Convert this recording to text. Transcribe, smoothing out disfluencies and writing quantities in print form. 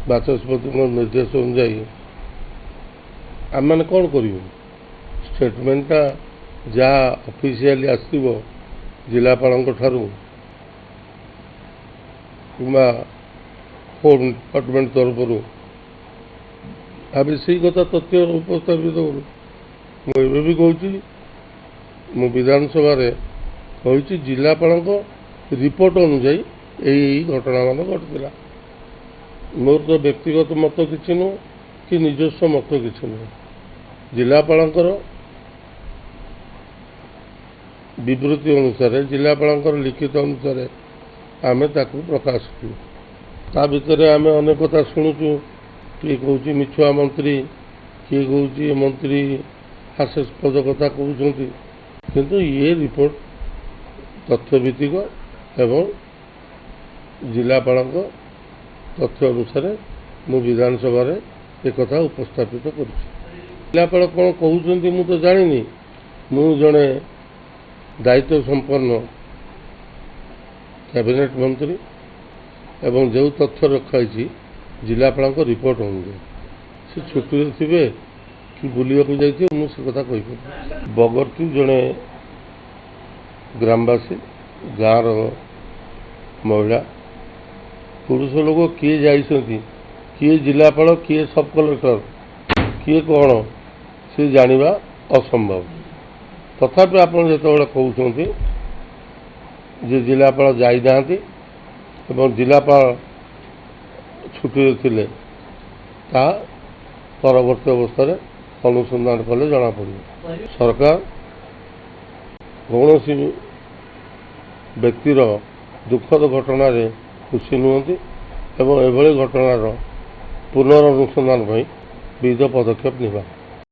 ବାଚସ୍ପତିଙ୍କ ନିର୍ଦ୍ଦେଶ ଅନୁଯାୟୀ ଆମମାନେ କ'ଣ କରିବୁ? ଷ୍ଟେଟମେଣ୍ଟଟା ଯାହା ଅଫିସିଆଲି ଆସିବ ଜିଲ୍ଲାପାଳଙ୍କ ଠାରୁ କିମ୍ବା ହୋମ୍ ଡିପାର୍ଟମେଣ୍ଟ ତରଫରୁ ଆମେ ସେଇ କଥା ତଥ୍ୟ ଉପସ୍ଥାପିତ କରୁ। ମୁଁ ଏବେ ବି କହୁଛି, ମୁଁ ବିଧାନସଭାରେ କହିଛି ଜିଲ୍ଲାପାଳଙ୍କ ରିପୋର୍ଟ ଅନୁଯାୟୀ ଏଇ ଘଟଣାମାନ ଘଟିଥିଲା। ମୋର ତ ବ୍ୟକ୍ତିଗତ ମତ କିଛି ନୁହଁ କି ନିଜସ୍ୱ ମତ କିଛି ନୁହଁ। ଜିଲ୍ଲାପାଳଙ୍କର ବିବୃତ୍ତି ଅନୁସାରେ, ଜିଲ୍ଲାପାଳଙ୍କର ଲିଖିତ ଅନୁସାରେ ଆମେ ତାକୁ ପ୍ରକାଶ କଲୁ। ତା ଭିତରେ ଆମେ ଅନେକ କଥା ଶୁଣୁଛୁ। କିଏ କହୁଛି ମିଛୁଆ ମନ୍ତ୍ରୀ, କିଏ କହୁଛି ମନ୍ତ୍ରୀ ହାସ୍ୟାସ୍ପଦ କଥା କହୁଛନ୍ତି, କିନ୍ତୁ ଇଏ ରିପୋର୍ଟ ତଥ୍ୟଭିତ୍ତିକ ଏବଂ ଜିଲ୍ଲାପାଳଙ୍କ ତଥ୍ୟ ଅନୁସାରେ ମୁଁ ବିଧାନସଭାରେ ଏକଥା ଉପସ୍ଥାପିତ କରୁଛି। ଜିଲ୍ଲାପାଳ କ'ଣ କହୁଛନ୍ତି ମୁଁ ତ ଜାଣିନି। ମୁଁ ଜଣେ ଦାୟିତ୍ୱ ସମ୍ପନ୍ନ କ୍ୟାବିନେଟ୍ ମନ୍ତ୍ରୀ ଏବଂ ଯେଉଁ ତଥ୍ୟ ରଖାଯାଇଛି ଜିଲ୍ଲାପାଳଙ୍କ ରିପୋର୍ଟ ଅନୁଯାୟୀ, ସେ ଛୁଟିରେ ଥିବେ କି ବୁଲିବାକୁ ଯାଇଥିବେ, ମୁଁ ସେ କଥା କହିପାରିବି। ବଗର୍ତ୍ତି ଜଣେ ଗ୍ରାମବାସୀ, ଗାଁର ମହିଳା, ପୁରୁଷ ଲୋକ କିଏ ଯାଇଛନ୍ତି, କିଏ ଜିଲ୍ଲାପାଳ, କିଏ ସବ୍ କଲେକ୍ଟର, କିଏ କ'ଣ, ସେ ଜାଣିବା ଅସମ୍ଭବ। ତଥାପି ଆପଣ ଯେତେବେଳେ କହୁଛନ୍ତି ଯେ ଜିଲ୍ଲାପାଳ ଯାଇନାହାନ୍ତି ଏବଂ ଜିଲ୍ଲାପାଳ ଛୁଟିରେ ଥିଲେ, ତାହା ପରବର୍ତ୍ତୀ ଅବସ୍ଥାରେ ଅନୁସନ୍ଧାନ କଲେ ଜଣାପଡ଼ିବ। ସରକାର କୌଣସି ବ୍ୟକ୍ତିର ଦୁଃଖଦ ଘଟଣାରେ ଖୁସି ନୁହନ୍ତି ଏବଂ ଏଭଳି ଘଟଣାର ପୁନରନୁସନ୍ଧାନ ପାଇଁ ବିବିଧ ପଦକ୍ଷେପ ନେବା।